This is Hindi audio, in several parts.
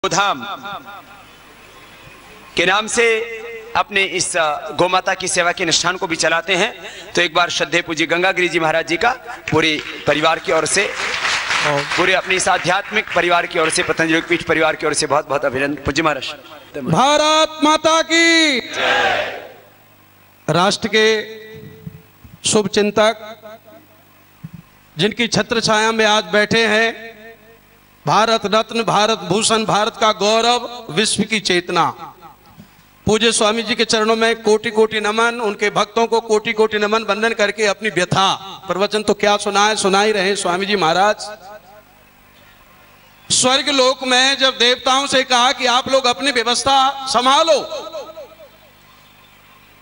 गोधाम के नाम से अपने इस गौमाता की सेवा के अनुष्ठान को भी चलाते हैं। तो एक बार श्रद्धेय पूज्य गंगागिरी जी महाराज जी का पूरे परिवार की ओर से, पूरे अपने इस आध्यात्मिक परिवार की ओर से, पतंजलि योगपीठ परिवार की ओर से बहुत बहुत अभिनंदन। पूज्य महाराज। भारत माता की। राष्ट्र के शुभ चिंतक जिनकी छत्र छाया में आज बैठे हैं, भारत रत्न, भारत भूषण, भारत का गौरव, विश्व की चेतना, पूज्य स्वामी जी के चरणों में कोटि कोटि नमन। उनके भक्तों को कोटि कोटि नमन वंदन करके अपनी व्यथा, प्रवचन तो क्या सुनाए, सुना ही रहे स्वामी जी महाराज। स्वर्ग लोक में जब देवताओं से कहा कि आप लोग अपनी व्यवस्था संभालो,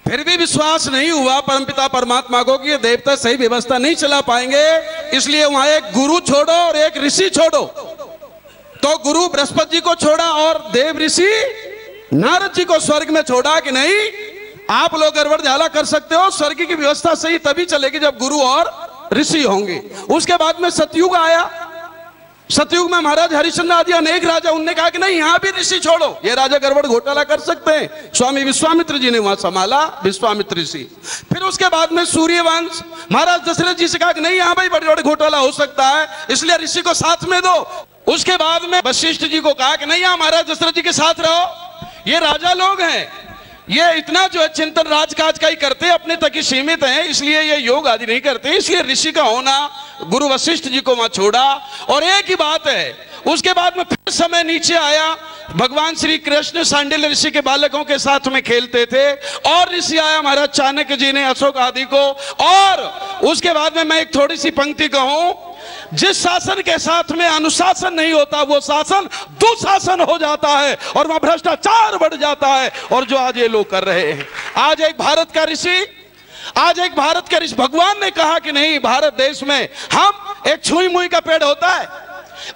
फिर भी विश्वास नहीं हुआ परमपिता परमात्मा को कि ये देवता सही व्यवस्था नहीं चला पाएंगे, इसलिए वहां एक गुरु छोड़ो और एक ऋषि छोड़ो। तो गुरु बृहस्पति जी को छोड़ा और देव ऋषि नारद जी को स्वर्ग में छोड़ा कि नहीं, आप लोग गड़बड़ झाला कर सकते हो, स्वर्ग की व्यवस्था सही तभी चलेगी जब गुरु और ऋषि होंगे। उसके बाद में सतयुग आया। सतयुग में महाराज हरिश्चंद्र आदि अनेक राजा, उनने कहा कि नहीं, यहां भी ऋषि छोड़ो, ये राजा गड़बड़ घोटाला कर सकते हैं। स्वामी विश्वामित्र जी ने वहां संभाला, विश्वामित्र ऋषि। फिर उसके बाद में सूर्यवंश, महाराज दशरथ जी से कहा कि नहीं, यहां भाई बड़े बड़े घोटाला हो सकता है, इसलिए ऋषि को साथ में दो। उसके बाद में वशिष्ठ जी को कहा कि नहीं, यहां महाराज दशरथ जी के साथ रहो, ये राजा लोग हैं, ये इतना जो है चिंतन राजकाज का ही करते, अपने तक ही सीमित हैं, इसलिए ये योग आदि नहीं करते, इसलिए ऋषि का होना गुरु वशिष्ठ जी को वहां छोड़ा। और एक ही बात है, उसके बाद में फिर समय नीचे आया, भगवान श्री कृष्ण सांडिल्य ऋषि के बालकों के साथ में खेलते थे, और ऋषि आया महाराज चाणक्य जी ने, अशोक आदि को। और उसके बाद में मैं एक थोड़ी सी पंक्ति कहूं, जिस शासन के साथ में अनुशासन नहीं होता वो शासन दुशासन हो जाता है और वहां भ्रष्टाचार बढ़ जाता है, और जो आज ये लोग कर रहे हैं। आज एक भारत का ऋषि भगवान ने कहा कि नहीं, भारत देश में हम एक छुई मुई का पेड़ होता है,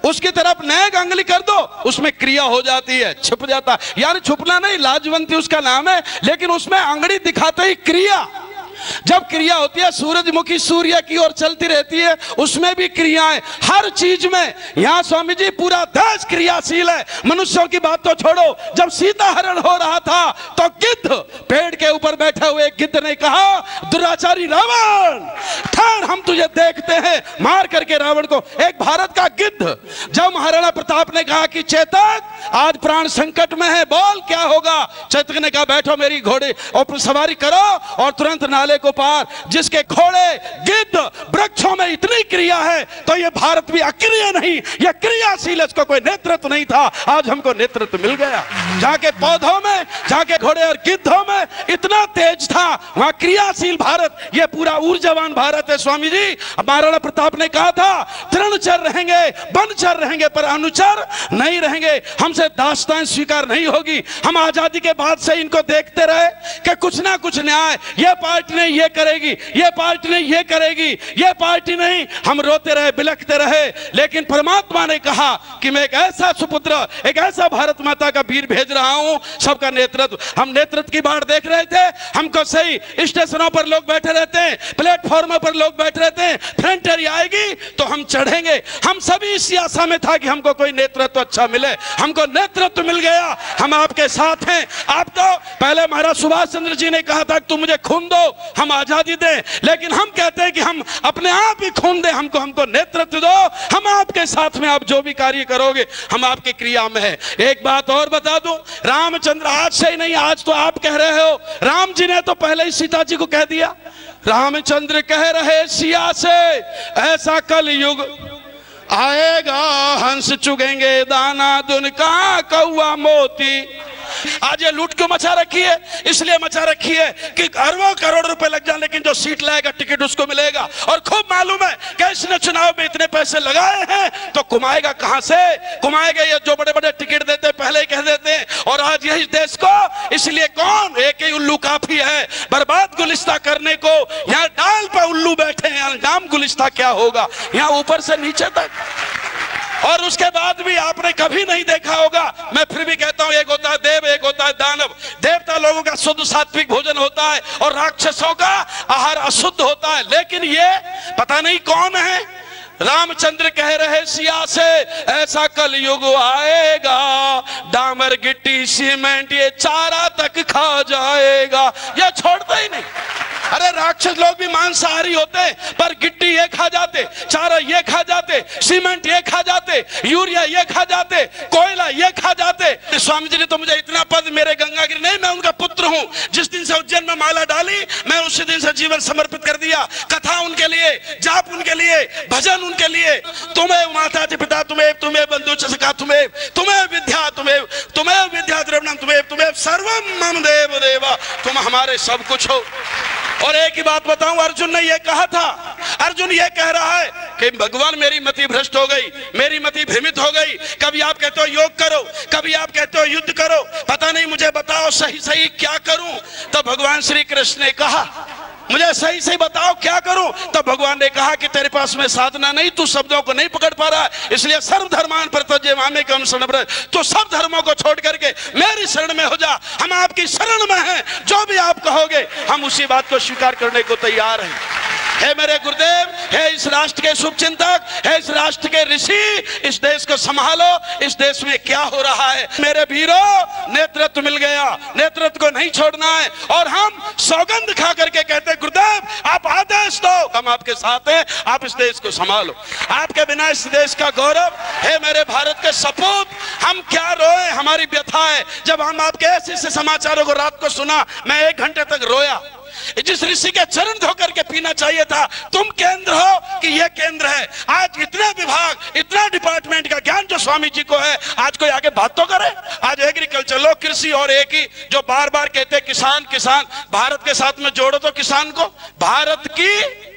उसकी तरफ नेक अंगुली कर दो, उसमें क्रिया हो जाती है, छुप जाता है। यानी छुपना नहीं, लाजवंती उसका नाम है, लेकिन उसमें अंगुली दिखाते ही क्रिया। जब क्रिया होती है, सूरजमुखी सूर्य की ओर चलती रहती है, उसमें भी क्रियाएं, हर चीज में। यहां स्वामी जी पूरा देश क्रियाशील है। मनुष्यों की बात तो छोड़ो, जब सीता हरण हो रहा था तो गिद्ध, पेड़ के ऊपर बैठे हुए गिद्ध ने कहा, दुराचारी रावण ठहर, हम तुझे देखते हैं, मार करके रावण को। एक भारत का गिद्ध, जब महाराणा प्रताप ने कहा कि चेतक आज प्राण संकट में है, बोल क्या होगा, चेतक ने कहा बैठो मेरी घोड़े और सवारी करो, और तुरंत नाले को पार। जिसके घोड़े गिद्ध वृक्षों में इतनी क्रिया है, तो ये भारत भी अक्रिय नहीं, ये क्रियाशील, इसको कोई नेतृत्व नहीं था, आज हमको नेतृत्व मिल गया। जहां के पौधों में, जहां के घोड़े और गिद्धों में इतना तेज था, वहां क्रियाशील भारत, ये पूरा ऊर्जावान भारत है। स्वामी जी महाराणा प्रताप ने कहा था, तृणचर रहेंगे, वनचर रहेंगे, पर अनुचर नहीं रहेंगे, हमसे दास्तान स्वीकार नहीं होगी। हम आजादी के बाद से इनको देखते रहे कि कुछ ना कुछ न्याय, ये पार्टी ये करेगी, ये पार्टी नहीं ये करेगी, ये पार्टी नहीं, हम रोते रहे, बिलखते रहे। लेकिन परमात्मा ने कहा कि मैं एक ऐसा सुपुत्र, एक ऐसा भारत माता का वीर भेज रहा हूं, सबका नेतृत्व। हम नेतृत्व की बाढ़ देख रहे थे, हमको सही स्टेशनों पर लोग बैठे रहते हैं, प्लेटफॉर्म पर लोग बैठे रहते हैं, फ्रंटियर आएगी तो हम चढ़ेंगे। हम सभी इसी आशा में था कि हमको कोई नेतृत्व अच्छा मिले, हमको नेतृत्व मिल गया, हम आपके साथ हैं। आप तो पहले महाराज सुभाष चंद्र जी ने कहा था कि तुम मुझे खून दो, हम आजादी दें, लेकिन हम कहते हैं कि हम अपने आप ही खून दें, हमको नेतृत्व दो, हम आपके साथ में, आप जो भी कार्य करोगे हम आपके क्रिया में है। एक बात और बता दूं, रामचंद्र आज से ही नहीं, आज तो आप कह रहे हो, राम जी ने तो पहले ही सीता जी को कह दिया। रामचंद्र कह रहे सिया से, ऐसा कल युग आएगा, हंस चुगेंगे दाना दुन का कौआ मोती। आज ये लूट क्यों मचा रखी है? इसलिए मचा रखी है कि अरबों करोड़ रुपए लग जाए, लेकिन जो सीट लाएगा टिकट उसको मिलेगा। और खूब मालूम है कि इसने चुनाव में इतने पैसे लगाए हैं, तो कमाएगा कहां से? कमाएगा ये जो बड़े बड़े टिकट देते पहले ही कह देते हैं। और आज यही देश को, इसलिए कौन, एक ही उल्लू काफी है बर्बाद गुलिस्ता करने को। यहाँ डाल पे उल्लू बैठे हैं, अंजाम गुलिस्ता क्या होगा, यहाँ ऊपर से नीचे तक। और उसके बाद भी आपने कभी नहीं देखा होगा, मैं फिर भी कहता हूं, एक होता है देव, एक होता है दानव। देवता लोगों का शुद्ध सात्विक भोजन होता है और राक्षसों का आहार अशुद्ध होता है। लेकिन ये पता नहीं कौन है, रामचंद्र कह रहे सिया से, ऐसा कलयुग आएगा, डामर गिट्टी सीमेंट ये चारा तक खा जाएगा। ये छोड़ता ही नहीं। अरे राक्षस लोग भी मांसाहारी होते, पर गिट्टी ये खा जाते, चारा ये खा जाते, सीमेंट ये खा जाते, यूरिया ये खा जाते, कोयला ये खा जाते। स्वामी जी ने तो मुझे इतना पद, मेरे गंगागिरी नहीं, मैं उनका पुत्र हूँ। जिस दिन से उज्जैन में माला डाली, मैं उसी दिन से जीवन समर्पित कर दिया। कथा उनके लिए, जाप उनके लिए, भजन उनके लिए। तुम्हें माता पिता तुम्हें, तुम्हें बंधु सखा तुम्हें, तुम्हें विद्या तुम्हें, तुम्हें विद्या द्रव्यम तुम्हें, तुम्हें सर्वम मम देव देवा, तुम हमारे सब कुछ हो। और एक ही बात बताऊं, अर्जुन ने यह कहा था, अर्जुन यह कह रहा है कि भगवान मेरी मति भ्रष्ट हो गई, मेरी मति भ्रमित हो गई। कभी आप कहते हो योग करो, कभी आप कहते हो युद्ध करो, पता नहीं मुझे बताओ सही सही क्या करूं। तो भगवान श्री कृष्ण ने कहा मुझे सही सही बताओ क्या करूं। तो भगवान ने कहा कि तेरे पास में साधना नहीं, तू शब्दों को नहीं पकड़ पा रहा, इसलिए सर्व धर्मान प्रत्यज्य मामे कम शरण ब्रज, तो सब धर्मों को छोड़ करके मेरी शरण में हो जा। हम आपकी शरण में हैं, जो भी आप कहोगे हम उसी बात को स्वीकार करने को तैयार हैं। हे मेरे गुरुदेव, हे इस राष्ट्र के शुभचिंतक, हे इस राष्ट्र के ऋषि, इस देश को संभालो। इस देश में क्या हो रहा है मेरे वीरों, नेतृत्व मिल गया, नेतृत्व को नहीं छोड़ना है। और हम सौगंध खा करके कहते हैं गुरुदेव आप आदेश दो, हम आपके साथ हैं, आप इस देश को संभालो। आपके बिना इस देश का गौरव, हे मेरे भारत के सपूत, हम क्या रोए, हमारी व्यथा है। जब हम आपके ऐसे समाचारों को रात को सुना, मैं 1 घंटे तक रोया। जिस ऋषि के चरण धो करके पीना चाहिए था, तुम केंद्र हो कि यह केंद्र है। आज इतने विभाग, इतना डिपार्टमेंट का ज्ञान जो स्वामी जी को है, आज कोई आगे बात तो करे। आज एग्रीकल्चर लो, कृषि, और एक ही जो बार बार कहते हैं किसान किसान, भारत के साथ में जोड़ो तो किसान को, भारत की,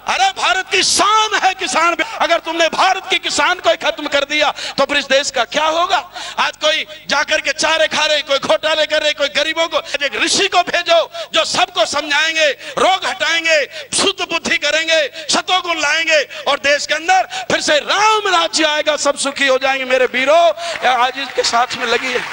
अरे भारत की शान है किसान। अगर तुमने भारत के किसान को खत्म कर दिया तो फिर इस देश का क्या होगा। आज कोई जाकर के चारे खा रहे, कोई घोटाले कर रहे, कोई गरीबों को, एक ऋषि को भेजो जो सबको समझाएंगे, रोग हटाएंगे, शुद्ध बुद्धि करेंगे, शतोगुण लाएंगे, और देश के अंदर फिर से राम राज्य आएगा, सब सुखी हो जाएंगे। मेरे वीरों, आज इसके साथ में लगी है,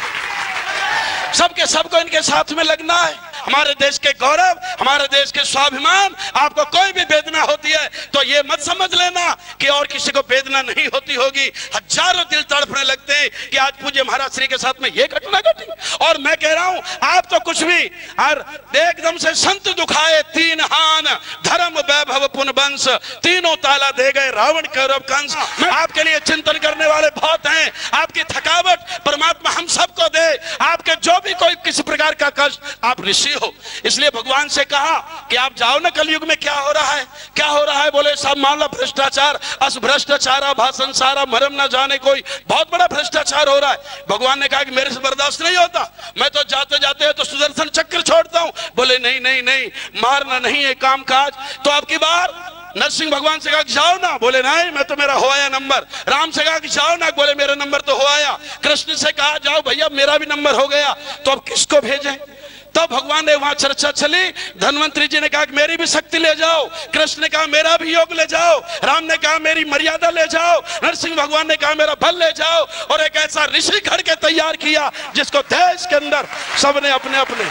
सबके सबको इनके साथ में लगना है। हमारे देश के गौरव, हमारे देश के स्वाभिमान, आपको कोई भी वेदना होती है तो ये मत समझ लेना कि और किसी को वेदना नहीं होती होगी। हजारों दिल तड़पने लगते हैं कि आज पूज्य महाराज श्री के साथ में ये घटना घटी। और मैं कह रहा हूं, आप तो कुछ भी, और एकदम से संत दुखाए 3 हान, धर्म वैभव पुन वंश, 3 ताला दे गए रावण कौरव कंस। आपके लिए चिंतन करने वाले बहुत हैं। आपकी थकावट परमात्मा हम सबको दे, आपके जो भी कोई किसी प्रकार का कष्ट, आप ऋषि हो। इसलिए भगवान से कहा कि आप जाओ ना, कलयुग में क्या हो रहा है, क्या हो रहा है। बोले सब मामला भ्रष्टाचार, अस भ्रष्टाचार भाषण सारा, मरम ना जाने कोई, बहुत बड़ा भ्रष्टाचार हो रहा है। भगवान ने कहा कि मेरे से बर्दाश्त नहीं होता, मैं तो जाते जाते तो सुदर्शन चक्र छोड़ता हूं। बोले नहीं नहीं नहीं, मारना नहीं है काम काज। तो आपकी बार नरसिंह भगवान से कहा कि जाओ ना, बोले नहीं मैं तो, मेरा हो आया नंबर। राम से कहा कि जाओ ना, बोले मेरा नंबर तो हो आया। कृष्ण से कहा जाओ भैया मेरा भी नंबर हो गया, तो अब किसको भेजें। तो भगवान ने वहां चर्चा चली। धन्वंतरी जी ने कहा कि मेरी भी शक्ति ले जाओ, कृष्ण ने कहा मेरा भी योग ले जाओ, राम ने कहा मेरी मर्यादा ले जाओ, नरसिंह भगवान ने कहा मेरा बल ले जाओ। और एक ऐसा ऋषि घड़ के तैयार किया जिसको देश के अंदर सबने अपने अपने,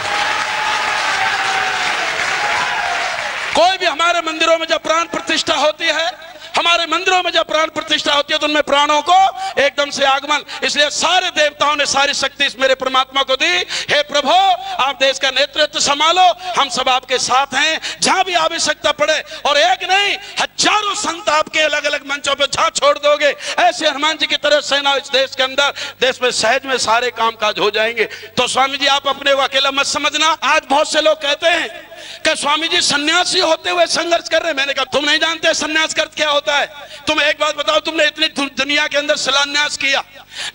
कोई भी हमारे मंदिरों में जब प्राण प्रतिष्ठा होती है, हमारे मंदिरों में जब प्राण प्रतिष्ठा होती है तो उनमें प्राणों को एकदम से आगमन। इसलिए सारे देवताओं ने सारी शक्ति इस मेरे परमात्मा को दी। हे प्रभु, आप देश का नेतृत्व संभालो, हम सब आपके साथ हैं, जहां भी आवश्यकता पड़े। और एक नहीं, हजारों संत आपके अलग अलग मंचों पर जहां छोड़ दोगे, ऐसे हनुमान जी की तरह सेना इस देश के अंदर, देश में सहज में सारे काम काज हो जाएंगे। तो स्वामी जी आप अपने अकेला मत समझना। आज बहुत से लोग कहते हैं कि स्वामी जी सन्यासी होते हुए संघर्ष कर रहे हैं। मैंने कहा तुम नहीं जानते सन्यास का क्या होता है। तुम एक बात बताओ, तुमने इतनी दुनिया के अंदर शिलान्यास किया,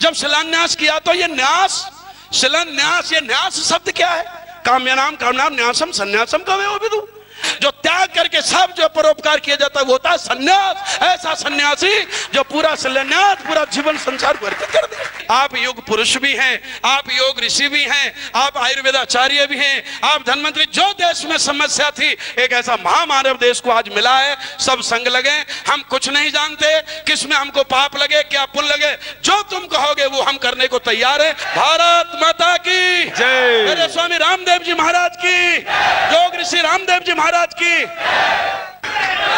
जब शिलान्यास किया तो ये न्यास, शिलान्यास, ये न्यास शब्द क्या है। काम्यनाम कामनाम न्यासम संन्यासम कवे हो विदु, जो त्याग करके सब जो परोपकार किया जाता है वो होता है सन्यास। ऐसा सन्यासी जो पूरा शिलान्यास, पूरा जीवन संसार को अर्पित कर दे। आप योग पुरुष भी हैं, आप योग ऋषि भी हैं, आप आयुर्वेदाचार्य भी हैं, आप धन्वंतरी। जो देश में समस्या थी, एक ऐसा महामानव देश को आज मिला है। सब संग लगे, हम कुछ नहीं जानते किसमें हमको पाप लगे क्या पुण्य लगे, जो तुम कहोगे वो हम करने को तैयार है। भारत माता की जय। मेरे स्वामी रामदेव जी महाराज की, योग ऋषि रामदेव जी महाराज की।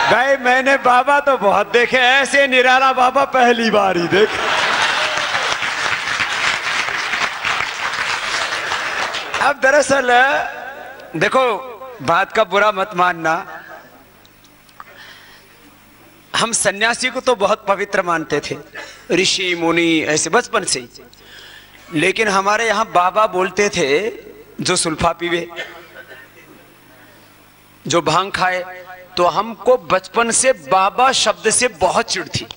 भाई मैंने बाबा तो बहुत देखे, ऐसे निराला बाबा पहली बार ही देखे। अब दरअसल देखो, बात का बुरा मत मानना, हम सन्यासी को तो बहुत पवित्र मानते थे, ऋषि मुनि ऐसे बचपन से ही। लेकिन हमारे यहां बाबा बोलते थे जो सुल्फा पीवे, जो भांग खाए, तो हमको बचपन से बाबा शब्द से बहुत चिढ़ थी।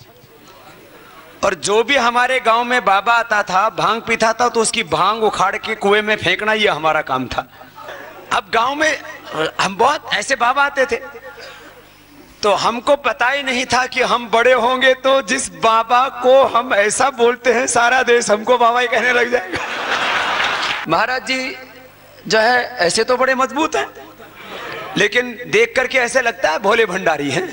और जो भी हमारे गांव में बाबा आता था, भांग पीता था, तो उसकी भांग उखाड़ के कुएं में फेंकना ये हमारा काम था। अब गांव में हम बहुत ऐसे बाबा आते थे, तो हमको पता ही नहीं था कि हम बड़े होंगे तो जिस बाबा को हम ऐसा बोलते हैं, सारा देश हमको बाबा ही कहने लग जाएगा। महाराज जी जो है ऐसे तो बड़े मजबूत हैं, लेकिन देख करके ऐसे लगता है भोले भंडारी हैं,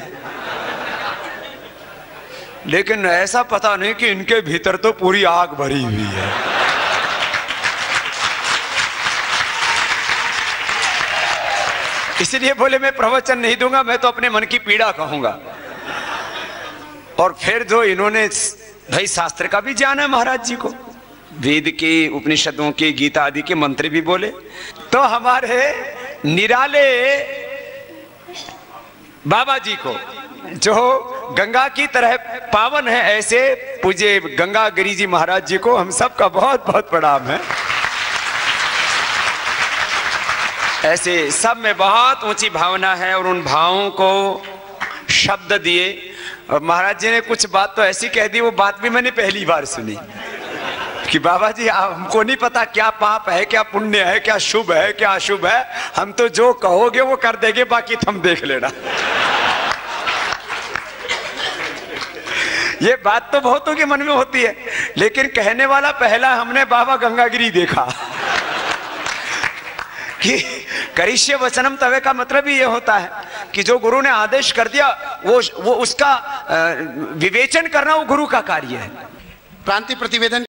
लेकिन ऐसा पता नहीं कि इनके भीतर तो पूरी आग भरी हुई है। इसलिए बोले मैं प्रवचन नहीं दूंगा, मैं तो अपने मन की पीड़ा कहूंगा। और फिर जो इन्होंने भाई शास्त्र का भी ज्ञान है महाराज जी को, वेद के, उपनिषदों के, गीता आदि के मंत्र भी बोले, तो हमारे निराले बाबा जी को जो गंगा की तरह पावन है, ऐसे पूज्य गंगा गिरी जी महाराज जी को हम सबका बहुत बहुत प्रणाम है। ऐसे सब में बहुत ऊंची भावना है और उन भावों को शब्द दिए। और महाराज जी ने कुछ बात तो ऐसी कह दी, वो बात भी मैंने पहली बार सुनी कि बाबा जी हमको नहीं पता क्या पाप है, क्या पुण्य है, क्या शुभ है, क्या अशुभ है, हम तो जो कहोगे वो कर देंगे, बाकी तुम देख लेना। ये बात तो बहुतों के मन में होती है, लेकिन कहने वाला पहला हमने बाबा गंगागिरी देखा कि करिष्य वचनम तवे का मतलब ही ये होता है कि जो गुरु ने आदेश कर दिया वो उसका विवेचन करना वो गुरु का कार्य है। प्रांतीय प्रतिवेदन